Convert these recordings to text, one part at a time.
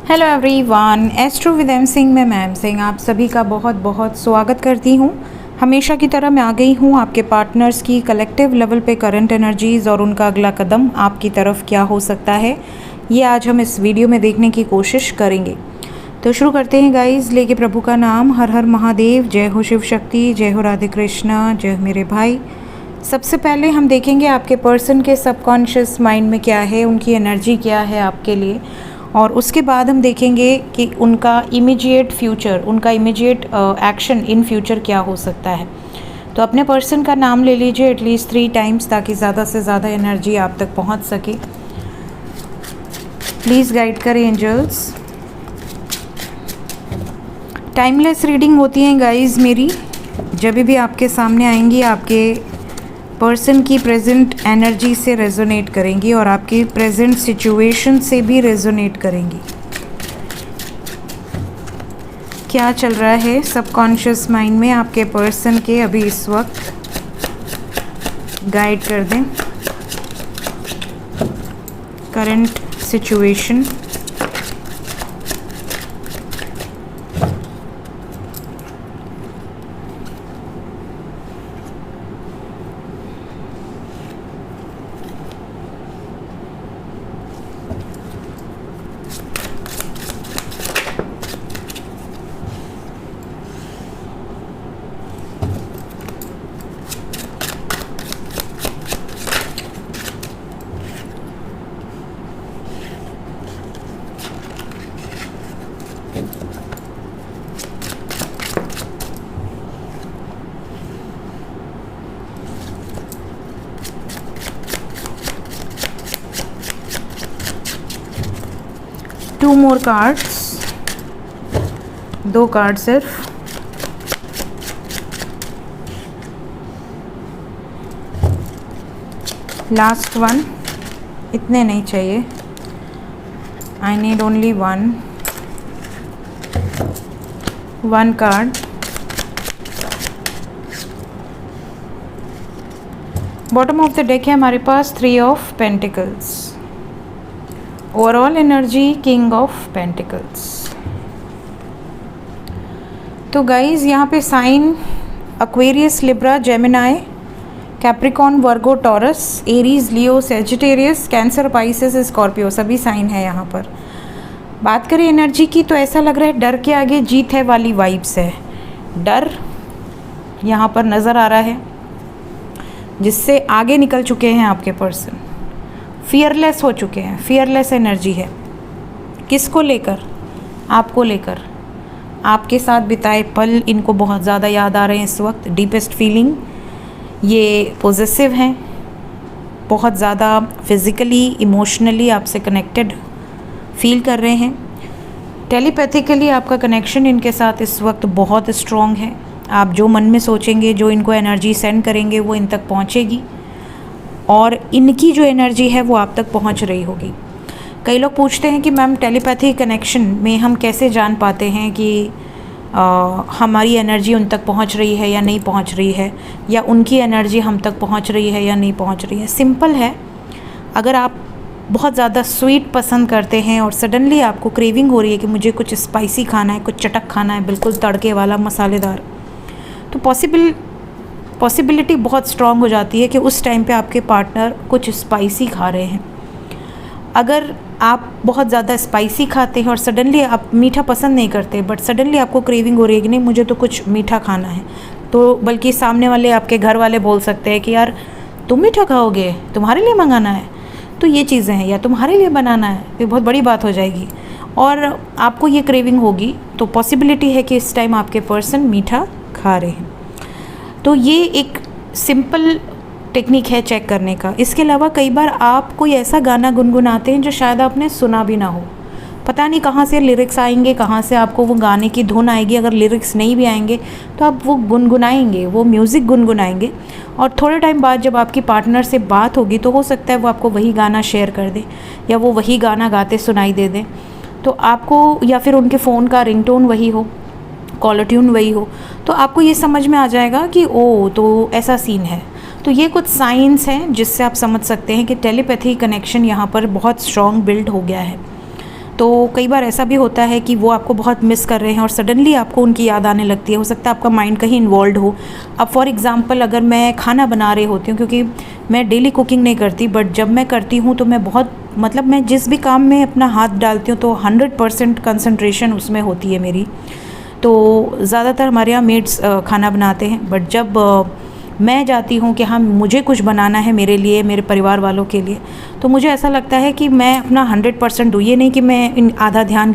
Hello everyone, astro with M Singh में ma'am Singh आप सभी का बहुत बहुत स्वागत करती हूँ। हमेशा की तरह मैं आ गई हूँ आपके पार्टनर्स की कलेक्टिव लेवल पे करंट एनर्जीज़ और उनका अगला कदम आपकी तरफ क्या हो सकता है, ये आज हम इस वीडियो में देखने की कोशिश करेंगे। तो शुरू करते हैं गाइज, लेके प्रभु का नाम। हर हर महादेव, जय हो शिव शक्ति, जय हो राधे कृष्णा, जय हो मेरे भाई। सबसे पहले हम देखेंगे आपके पर्सन के सबकॉन्शियस माइंड में क्या है, उनकी एनर्जी क्या है आपके लिए, और उसके बाद हम देखेंगे कि उनका इमीडिएट फ्यूचर, उनका इमीडिएट एक्शन इन फ्यूचर क्या हो सकता है। तो अपने पर्सन का नाम ले लीजिए एटलीस्ट 3 टाइम्स ताकि ज़्यादा से ज़्यादा एनर्जी आप तक पहुंच सके। प्लीज़ गाइड करें एंजल्स। टाइमलेस रीडिंग होती हैं गाइज मेरी, जब भी आपके सामने आएंगी आपके पर्सन की प्रेजेंट एनर्जी से रेजोनेट करेंगी और आपकी प्रेजेंट सिचुएशन से भी रेजोनेट करेंगी। क्या चल रहा है सबकॉन्शियस माइंड में आपके पर्सन के अभी इस वक्त, गाइड कर दें। Current situation, two more cards, 2 card सिर्फ। लास्ट वन, इतने नहीं चाहिए, I need only one card. Bottom of the deck है हमारे पास 3 of pentacles. Overall energy king of pentacles. तो गाइज यहाँ पे sign Aquarius, Libra, Gemini, Capricorn, Virgo, Taurus, Aries, Leo, Sagittarius, Cancer, Pisces, Scorpio, सभी साइन है यहाँ पर। बात करें एनर्जी की तो ऐसा लग रहा है डर के आगे जीत है वाली वाइब्स है। डर यहाँ पर नज़र आ रहा है जिससे आगे निकल चुके हैं आपके पर्सन, फियरलेस हो चुके हैं, फियरलेस एनर्जी है। किसको लेकर? आपको लेकर। आपके साथ बिताए पल इनको बहुत ज़्यादा याद आ रहे हैं इस वक्त। डीपेस्ट फीलिंग, ये पॉजेसिव हैं, बहुत ज़्यादा फिज़िकली इमोशनली आपसे कनेक्टेड फील कर रहे हैं। टेलीपैथिकली आपका कनेक्शन इनके साथ इस वक्त बहुत स्ट्रॉन्ग है। आप जो मन में सोचेंगे, जो इनको एनर्जी सेंड करेंगे वो इन तक पहुँचेगी और इनकी जो एनर्जी है वो आप तक पहुंच रही होगी। कई लोग पूछते हैं कि मैम टेलीपैथी कनेक्शन में हम कैसे जान पाते हैं कि हमारी एनर्जी उन तक पहुंच रही है या नहीं पहुंच रही है, या उनकी एनर्जी हम तक पहुंच रही है या नहीं पहुंच रही है। सिंपल है, अगर आप बहुत ज़्यादा स्वीट पसंद करते हैं और सडनली आपको क्रेविंग हो रही है कि मुझे कुछ स्पाइसी खाना है, कुछ चटक खाना है, बिल्कुल तड़के वाला, मसालेदार, तो पॉसिबिलिटी बहुत स्ट्रॉन्ग हो जाती है कि उस टाइम पे आपके पार्टनर कुछ स्पाइसी खा रहे हैं। अगर आप बहुत ज़्यादा स्पाइसी खाते हैं और सडनली आप मीठा पसंद नहीं करते, बट सडनली आपको क्रेविंग हो रही है कि नहीं मुझे तो कुछ मीठा खाना है, तो बल्कि सामने वाले आपके घर वाले बोल सकते हैं कि यार तुम मीठा खाओगे, तुम्हारे लिए मंगाना है, तो ये चीज़ें हैं, या तुम्हारे लिए बनाना है, ये बहुत बड़ी बात हो जाएगी और आपको ये क्रेविंग होगी। तो पॉसिबिलिटी है कि इस टाइम आपके पर्सन मीठा खा रहे हैं। तो ये एक सिंपल टेक्निक है चेक करने का। इसके अलावा कई बार आप कोई ऐसा गाना गुनगुनाते हैं जो शायद आपने सुना भी ना हो, पता नहीं कहाँ से लिरिक्स आएंगे, कहाँ से आपको वो गाने की धुन आएगी। अगर लिरिक्स नहीं भी आएंगे तो आप वो गुनगुनाएंगे, वो म्यूज़िक गुनगुनाएंगे, और थोड़े टाइम बाद जब आपकी पार्टनर से बात होगी तो हो सकता है वो आपको वही गाना शेयर कर दे या वो वही गाना गाते सुनाई दे दें। तो आपको, या फिर उनके फ़ोन का रिंगटोन वही हो, कॉलर ट्यून वही हो, तो आपको ये समझ में आ जाएगा कि ओ तो ऐसा सीन है। तो ये कुछ साइंस हैं जिससे आप समझ सकते हैं कि टेलीपैथी कनेक्शन यहाँ पर बहुत स्ट्रॉन्ग बिल्ड हो गया है। तो कई बार ऐसा भी होता है कि वो आपको बहुत मिस कर रहे हैं और सडनली आपको उनकी याद आने लगती है। हो सकता है आपका माइंड कहीं इन्वॉल्व हो। अब फॉर एग्ज़ाम्पल अगर मैं खाना बना रही होती हूँ, क्योंकि मैं डेली कुकिंग नहीं करती, बट जब मैं करती हूँ तो मैं बहुत मतलब मैं जिस भी काम में अपना हाथ डालती हूँ तो 100% कंसंट्रेशन उसमें होती है मेरी। तो ज़्यादातर हमारे यहाँ मेड्स खाना बनाते हैं, बट जब मैं जाती हूँ कि हाँ मुझे कुछ बनाना है मेरे लिए, मेरे परिवार वालों के लिए, तो मुझे ऐसा लगता है कि मैं अपना 100% दूँ। ये नहीं कि मैं आधा ध्यान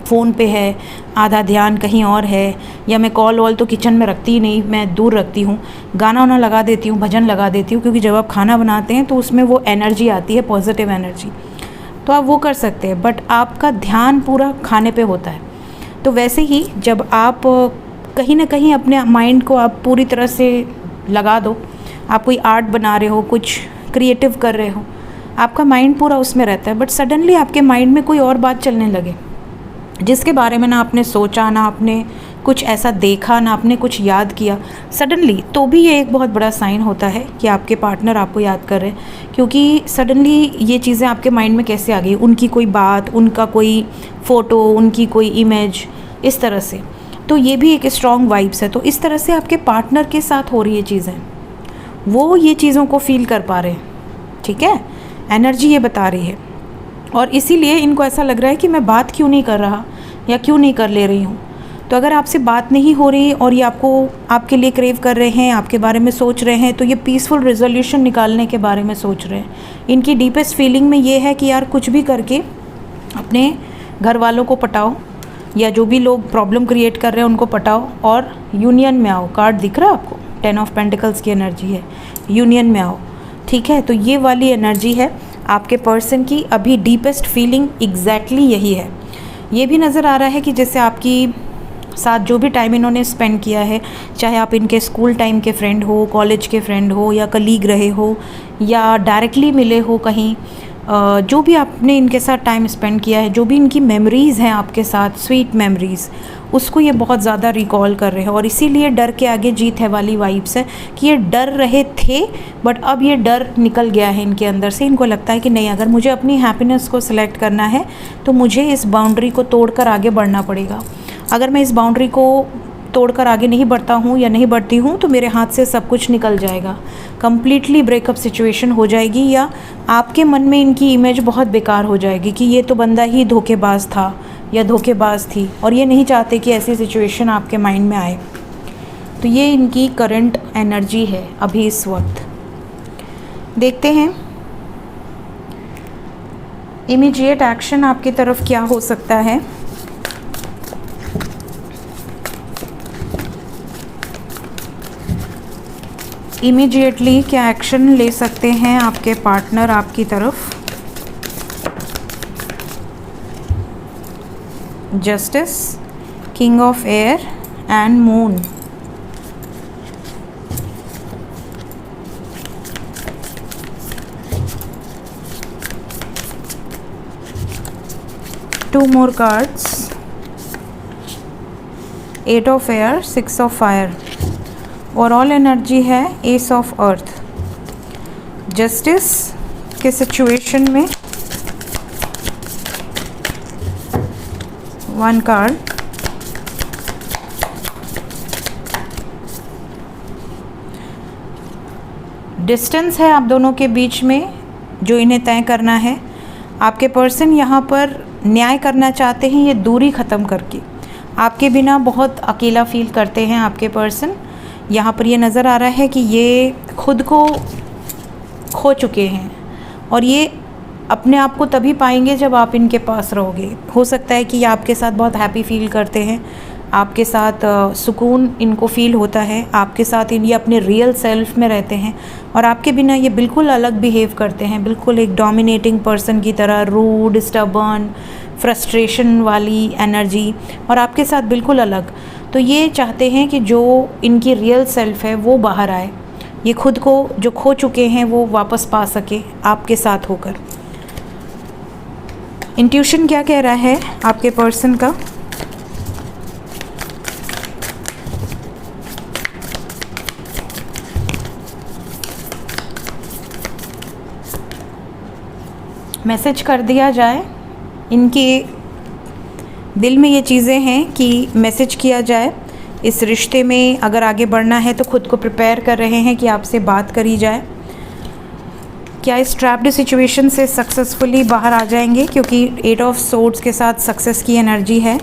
फ़ोन पे है, आधा ध्यान कहीं और है, या मैं कॉल वॉल तो किचन में रखती ही नहीं, मैं दूर रखती हूँ। गाना वाना लगा देती हूँ, भजन लगा देती हूँ, क्योंकि जब आप खाना बनाते हैं तो उसमें वो एनर्जी आती है, पॉजिटिव एनर्जी। तो आप वो कर सकते हैं, बट आपका ध्यान पूरा खाने पे होता है। तो वैसे ही जब आप कहीं ना कहीं अपने माइंड को आप पूरी तरह से लगा दो, आप कोई आर्ट बना रहे हो, कुछ क्रिएटिव कर रहे हो, आपका माइंड पूरा उसमें रहता है, बट सडनली आपके माइंड में कोई और बात चलने लगे जिसके बारे में ना आपने सोचा, ना आपने कुछ ऐसा देखा, ना आपने कुछ याद किया सडनली, तो भी ये एक बहुत बड़ा साइन होता है कि आपके पार्टनर आपको याद कर रहे हैं। क्योंकि सडनली ये चीज़ें आपके माइंड में कैसे आ गई, उनकी कोई बात, उनका कोई फ़ोटो, उनकी कोई इमेज, इस तरह से। तो ये भी एक स्ट्रॉन्ग वाइब्स है। तो इस तरह से आपके पार्टनर के साथ हो रही है चीज़ें, वो ये चीज़ों को फील कर पा रहे हैं, ठीक है, एनर्जी ये बता रही है। और इसीलिए इनको ऐसा लग रहा है कि मैं बात क्यों नहीं कर रहा या क्यों नहीं कर ले रही हूँ। तो अगर आपसे बात नहीं हो रही और ये आपको आपके लिए क्रेव कर रहे हैं, आपके बारे में सोच रहे हैं, तो ये पीसफुल रिजोल्यूशन निकालने के बारे में सोच रहे हैं। इनकी डीपेस्ट फीलिंग में ये है कि यार कुछ भी करके अपने घर वालों को पटाओ, या जो भी लोग प्रॉब्लम क्रिएट कर रहे हैं उनको पटाओ और यूनियन में आओ। कार्ड दिख रहा है आपको, 10 ऑफ पेंटिकल्स की एनर्जी है, यूनियन में आओ, ठीक है। तो ये वाली एनर्जी है आपके पर्सन की। अभी डीपेस्ट फीलिंग एग्जैक्टली यही है। ये भी नज़र आ रहा है कि जैसे आपकी साथ जो भी टाइम इन्होंने स्पेंड किया है, चाहे आप इनके स्कूल टाइम के फ्रेंड हो, कॉलेज के फ्रेंड हो, या कलीग रहे हो, या डायरेक्टली मिले हो कहीं, जो भी आपने इनके साथ टाइम स्पेंड किया है, जो भी इनकी मेमोरीज़ हैं आपके साथ, स्वीट मेमोरीज़, उसको ये बहुत ज़्यादा रिकॉल कर रहे हैं। और इसीलिए डर के आगे जीत है वाली वाइब्स है कि ये डर रहे थे, बट अब ये डर निकल गया है इनके अंदर से। इनको लगता है कि नहीं, अगर मुझे अपनी हैप्पीनेस को सिलेक्ट करना है तो मुझे इस बाउंड्री को तोड़कर आगे बढ़ना पड़ेगा। अगर मैं इस बाउंड्री को तोड़कर आगे नहीं बढ़ता हूँ या नहीं बढ़ती हूँ तो मेरे हाथ से सब कुछ निकल जाएगा, कंप्लीटली ब्रेकअप सिचुएशन हो जाएगी, या आपके मन में इनकी इमेज बहुत बेकार हो जाएगी कि ये तो बंदा ही धोखेबाज था या धोखेबाज थी, और ये नहीं चाहते कि ऐसी सिचुएशन आपके माइंड में आए। तो ये इनकी करंट एनर्जी है अभी इस वक्त। देखते हैं इमीडिएट एक्शन आपकी तरफ क्या हो सकता है। इमीडिएटली क्या एक्शन ले सकते हैं आपके पार्टनर आपकी तरफ। Justice, king of air and moon. Two more cards, 8 of air, 6 of fire. Overall energy है एस ऑफ अर्थ। जस्टिस के सिचुएशन में 1 कार्ड, डिस्टेंस है आप दोनों के बीच में जो इन्हें तय करना है। आपके पर्सन यहाँ पर न्याय करना चाहते हैं, ये दूरी ख़त्म करके। आपके बिना बहुत अकेला फील करते हैं आपके पर्सन। यहाँ पर ये नज़र आ रहा है कि ये खुद को खो चुके हैं और ये अपने आप को तभी पाएंगे जब आप इनके पास रहोगे। हो सकता है कि ये आपके साथ बहुत हैप्पी फील करते हैं, आपके साथ सुकून इनको फील होता है, आपके साथ ये अपने रियल सेल्फ में रहते हैं, और आपके बिना ये बिल्कुल अलग बिहेव करते हैं, बिल्कुल एक डोमिनेटिंग पर्सन की तरह, रूड, स्टबर्न, फ्रस्ट्रेशन वाली एनर्जी, और आपके साथ बिल्कुल अलग। तो ये चाहते हैं कि जो इनकी रियल सेल्फ है वो बाहर आए, ये खुद को जो खो चुके हैं वो वापस पा सके आपके साथ होकर। इंट्यूशन क्या कह रहा है आपके पर्सन का? मैसेज कर दिया जाए इनके दिल में ये चीज़ें हैं कि मैसेज किया जाए, इस रिश्ते में अगर आगे बढ़ना है तो खुद को प्रिपेयर कर रहे हैं कि आपसे बात करी जाए। क्या इस ट्रैप्ड सिचुएशन से सक्सेसफुली बाहर आ जाएंगे, क्योंकि 8 ऑफ सोर्ड्स के साथ सक्सेस की एनर्जी है।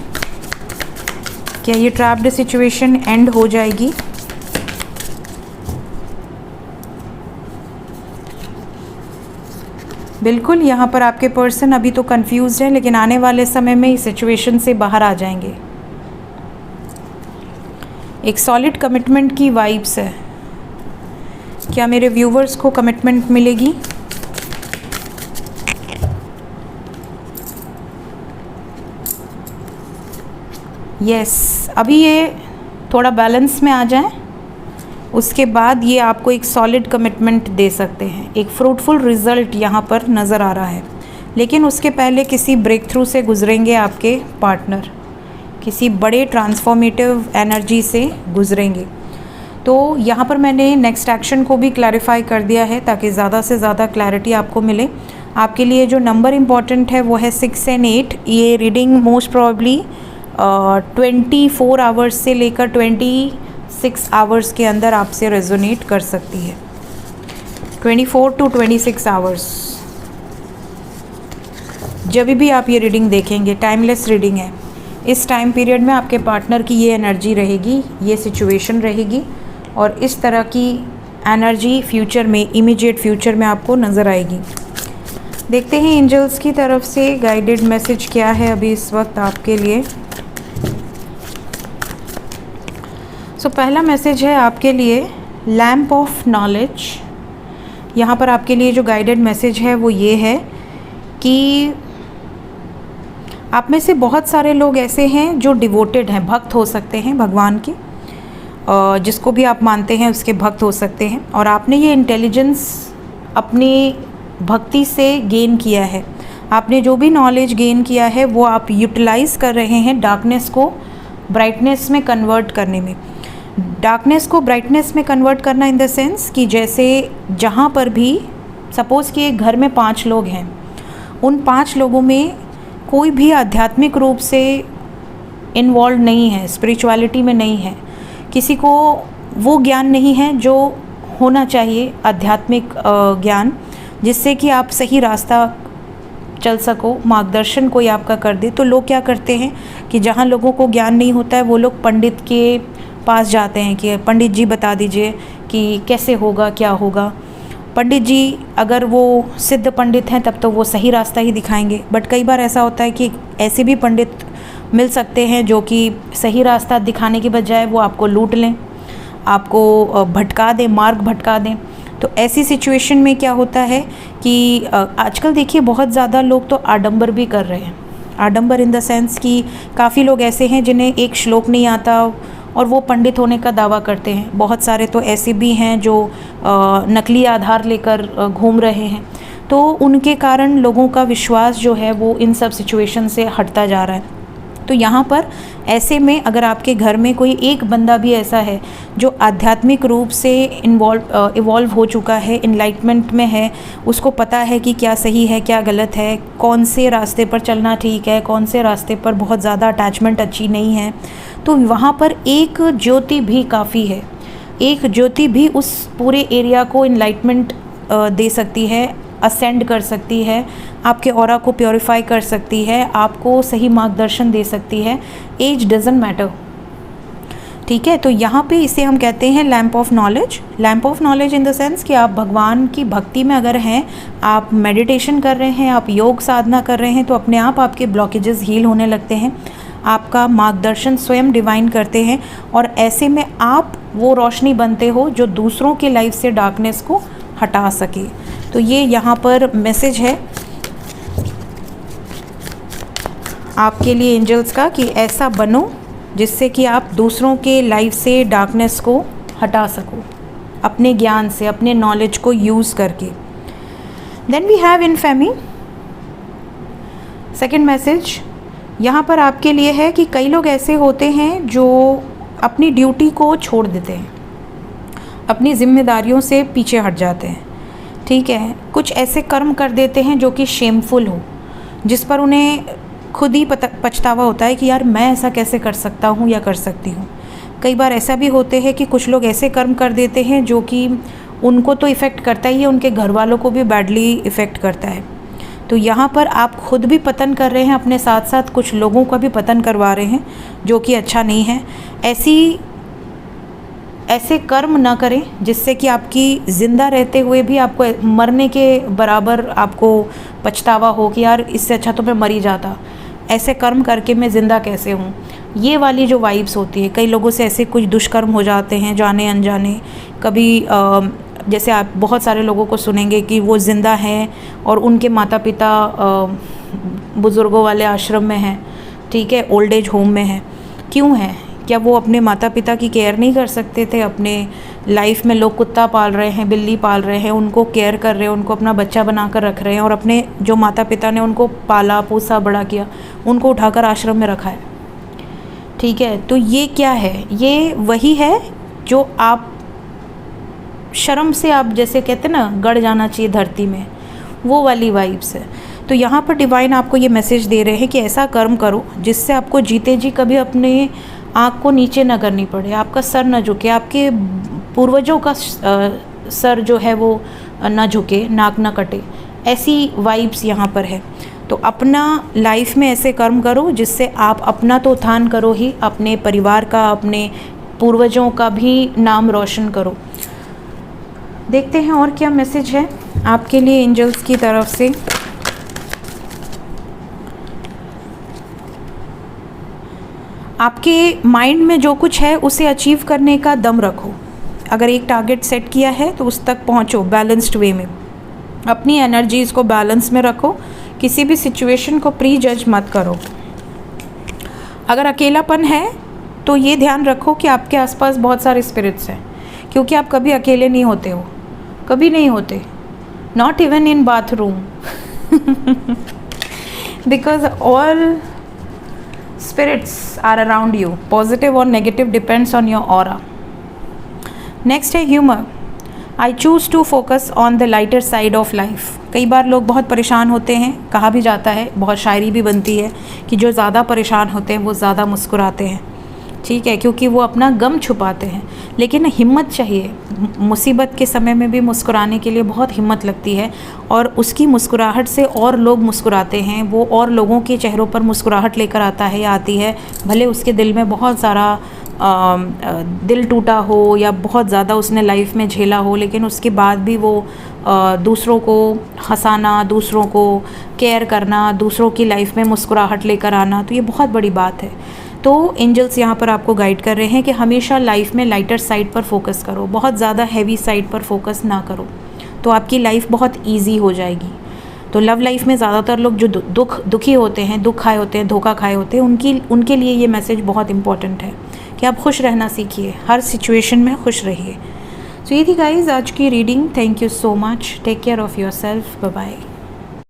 क्या ये ट्रैप्ड सिचुएशन एंड हो जाएगी? बिल्कुल, यहाँ पर आपके पर्सन अभी तो कंफ्यूज्ड है, लेकिन आने वाले समय में इस सिचुएशन से बाहर आ जाएंगे। एक सॉलिड कमिटमेंट की वाइब्स है। क्या मेरे व्यूवर्स को कमिटमेंट मिलेगी? यस, अभी ये थोड़ा बैलेंस में आ जाए, उसके बाद ये आपको एक सॉलिड कमिटमेंट दे सकते हैं। एक फ्रूटफुल रिज़ल्ट यहाँ पर नज़र आ रहा है, लेकिन उसके पहले किसी ब्रेक थ्रू से गुजरेंगे आपके पार्टनर, किसी बड़े ट्रांसफॉर्मेटिव एनर्जी से गुजरेंगे। तो यहाँ पर मैंने नेक्स्ट एक्शन को भी क्लैरिफाई कर दिया है ताकि ज़्यादा से ज़्यादा क्लैरिटी आपको मिले। आपके लिए जो नंबर इम्पॉर्टेंट है वो है 6 और 8। ये रीडिंग मोस्ट प्रॉब्ली 24 आवर्स से लेकर 26 आवर्स के अंदर आपसे रेजोनेट कर सकती है। 24 to 26 आवर्स, जब भी आप ये रीडिंग देखेंगे, टाइमलेस रीडिंग है। इस टाइम पीरियड में आपके पार्टनर की ये एनर्जी रहेगी, ये सिचुएशन रहेगी, और इस तरह की एनर्जी फ्यूचर में, इमीडिएट फ्यूचर में आपको नज़र आएगी। देखते हैं एंजल्स की तरफ से गाइडेड मैसेज क्या है अभी इस वक्त आपके लिए। पहला मैसेज है आपके लिए लैम्प ऑफ नॉलेज। यहाँ पर आपके लिए जो गाइडेड मैसेज है वो ये है कि आप में से बहुत सारे लोग ऐसे हैं जो डिवोटेड हैं, भक्त हो सकते हैं भगवान के, जिसको भी आप मानते हैं उसके भक्त हो सकते हैं, और आपने ये इंटेलिजेंस अपनी भक्ति से गेन किया है। आपने जो भी नॉलेज गेन किया है वो आप यूटिलाइज़ कर रहे हैं डार्कनेस को ब्राइटनेस में कन्वर्ट करने में। डार्कनेस को ब्राइटनेस में कन्वर्ट करना इन द सेंस कि जैसे जहाँ पर भी सपोज़ कि एक घर में 5 लोग हैं, उन 5 लोगों में कोई भी आध्यात्मिक रूप से इन्वॉल्व नहीं है, स्पिरिचुअलिटी में नहीं है, किसी को वो ज्ञान नहीं है जो होना चाहिए, आध्यात्मिक ज्ञान, जिससे कि आप सही रास्ता चल सको, मार्गदर्शन कोई आपका कर दे। तो लोग क्या करते हैं कि जहाँ लोगों को ज्ञान नहीं होता है वो लोग पंडित के पास जाते हैं कि पंडित जी बता दीजिए कि कैसे होगा, क्या होगा। पंडित जी अगर वो सिद्ध पंडित हैं तब तो वो सही रास्ता ही दिखाएंगे, बट कई बार ऐसा होता है कि ऐसे भी पंडित मिल सकते हैं जो कि सही रास्ता दिखाने के बजाय वो आपको लूट लें, आपको भटका दें, मार्ग भटका दें। तो ऐसी सिचुएशन में क्या होता है कि आजकल देखिए बहुत ज़्यादा लोग तो आडंबर भी कर रहे हैं। आडंबर इन द सेंस कि काफ़ी लोग ऐसे हैं जिन्हें एक श्लोक नहीं आता और वो पंडित होने का दावा करते हैं। बहुत सारे तो ऐसे भी हैं जो नकली आधार लेकर घूम रहे हैं। तो उनके कारण लोगों का विश्वास जो है वो इन सब सिचुएशन से हटता जा रहा है। तो यहाँ पर ऐसे में अगर आपके घर में कोई एक बंदा भी ऐसा है जो आध्यात्मिक रूप से इवॉल्व हो चुका है, इनलाइटमेंट में है, उसको पता है कि क्या सही है क्या गलत है, कौन से रास्ते पर चलना ठीक है, कौन से रास्ते पर बहुत ज़्यादा अटैचमेंट अच्छी नहीं है, तो वहाँ पर एक ज्योति भी काफ़ी है। एक ज्योति भी उस पूरे एरिया को इनलाइटमेंट दे सकती है, असेंड कर सकती है, आपके ऑरा को प्योरीफाई कर सकती है, आपको सही मार्गदर्शन दे सकती है। एज डजंट मैटर, ठीक है। तो यहाँ पे इसे हम कहते हैं lamp of knowledge. Lamp of knowledge in the sense कि आप भगवान की भक्ति में अगर हैं, आप मेडिटेशन कर रहे हैं, आप योग साधना कर रहे हैं, तो अपने आप आपके ब्लॉकेजेस हील होने लगते हैं, आपका मार्गदर्शन स्वयं डिवाइन करते हैं, और ऐसे में आप वो रोशनी बनते हो जो दूसरों के लाइफ से डार्कनेस को हटा सके। तो ये यहाँ पर मैसेज है आपके लिए एंजल्स का कि ऐसा बनो जिससे कि आप दूसरों के लाइफ से डार्कनेस को हटा सको अपने ज्ञान से, अपने नॉलेज को यूज़ करके। Then we have infamy. Second message यहाँ पर आपके लिए है कि कई लोग ऐसे होते हैं जो अपनी ड्यूटी को छोड़ देते हैं, अपनी जिम्मेदारियों से पीछे हट जाते हैं, ठीक है। कुछ ऐसे कर्म कर देते हैं जो कि शेमफुल हो, जिस पर उन्हें खुद ही पछतावा होता है कि यार मैं ऐसा कैसे कर सकता हूँ या कर सकती हूँ। कई बार ऐसा भी होते हैं कि कुछ लोग ऐसे कर्म कर देते हैं जो कि उनको तो इफ़ेक्ट करता ही है, उनके घर वालों को भी बैडली इफ़ेक्ट करता है। तो यहाँ पर आप खुद भी पतन कर रहे हैं, अपने साथ साथ कुछ लोगों का भी पतन करवा रहे हैं, जो कि अच्छा नहीं है। ऐसे कर्म ना करें जिससे कि आपकी ज़िंदा रहते हुए भी आपको मरने के बराबर आपको पछतावा हो कि यार इससे अच्छा तो मैं मर ही जाता, ऐसे कर्म करके मैं ज़िंदा कैसे हूँ। ये वाली जो वाइब्स होती है, कई लोगों से ऐसे कुछ दुष्कर्म हो जाते हैं जाने अनजाने। कभी जैसे आप बहुत सारे लोगों को सुनेंगे कि वो ज़िंदा हैं और उनके माता पिता बुज़ुर्गों वाले आश्रम में हैं, ठीक है, ओल्ड एज होम में हैं। क्यों हैं? क्या वो अपने माता पिता की केयर नहीं कर सकते थे? अपने लाइफ में लोग कुत्ता पाल रहे हैं, बिल्ली पाल रहे हैं, उनको केयर कर रहे हैं, उनको अपना बच्चा बना कर रख रहे हैं, और अपने जो माता पिता ने उनको पाला पोसा बड़ा किया, उनको उठाकर आश्रम में रखा है, ठीक है। तो ये क्या है? ये वही है जो आप शर्म से, आप जैसे कहते हैं ना, गड़ जाना चाहिए धरती में, वो वाली वाइब्स है। तो यहाँ पर डिवाइन आपको ये मैसेज दे रहे हैं कि ऐसा कर्म करो जिससे आपको जीते जी कभी अपने आँख को नीचे ना करनी पड़े, आपका सर न झुके, आपके पूर्वजों का सर जो है वो ना झुके, नाक ना कटे। ऐसी वाइब्स यहाँ पर है। तो अपना लाइफ में ऐसे कर्म करो जिससे आप अपना तो उत्थान करो ही, अपने परिवार का, अपने पूर्वजों का भी नाम रोशन करो। देखते हैं और क्या मैसेज है आपके लिए एंजल्स की तरफ से। आपके माइंड में जो कुछ है उसे अचीव करने का दम रखो। अगर एक टारगेट सेट किया है तो उस तक पहुंचो बैलेंस्ड वे में। अपनी एनर्जीज़ को बैलेंस में रखो, किसी भी सिचुएशन को प्री जज मत करो। अगर अकेलापन है तो ये ध्यान रखो कि आपके आसपास बहुत सारे स्पिरिट्स हैं, क्योंकि आप कभी अकेले नहीं होते हो, कभी नहीं होते, not even in bathroom because all spirits are around you, positive or negative depends on your aura. Next है humor. I choose to focus on the lighter side of life. कई बार लोग बहुत परेशान होते हैं, कहा भी जाता है, बहुत शायरी भी बनती है कि जो ज़्यादा परेशान होते हैं वो ज़्यादा मुस्कुराते हैं, ठीक है, क्योंकि वो अपना गम छुपाते हैं। लेकिन हिम्मत चाहिए, मुसीबत के समय में भी मुस्कुराने के लिए बहुत हिम्मत लगती है, और उसकी मुस्कुराहट से और लोग मुस्कुराते हैं, वो और लोगों के चेहरों पर मुस्कुराहट लेकर आता है या आती है। भले उसके दिल में बहुत सारा दिल टूटा हो या बहुत ज़्यादा उसने लाइफ में झेला हो, लेकिन उसके बाद भी वो दूसरों को हंसाना, दूसरों को केयर करना, दूसरों की लाइफ में मुस्कुराहट लेकर आना, तो ये बहुत बड़ी बात है। तो एंजल्स यहाँ पर आपको गाइड कर रहे हैं कि हमेशा लाइफ में लाइटर साइड पर फोकस करो, बहुत ज़्यादा हैवी साइड पर फोकस ना करो, तो आपकी लाइफ बहुत इजी हो जाएगी। तो लव लाइफ में ज़्यादातर लोग जो दुखी होते हैं, दुख खाए होते हैं, धोखा खाए होते हैं, उनके लिए ये मैसेज बहुत इंपॉर्टेंट है कि आप खुश रहना सीखिए, हर सिचुएशन में खुश रहिए। तो ये थी गाइज आज की reading. Thank you so much, take care of yourself, bye bye.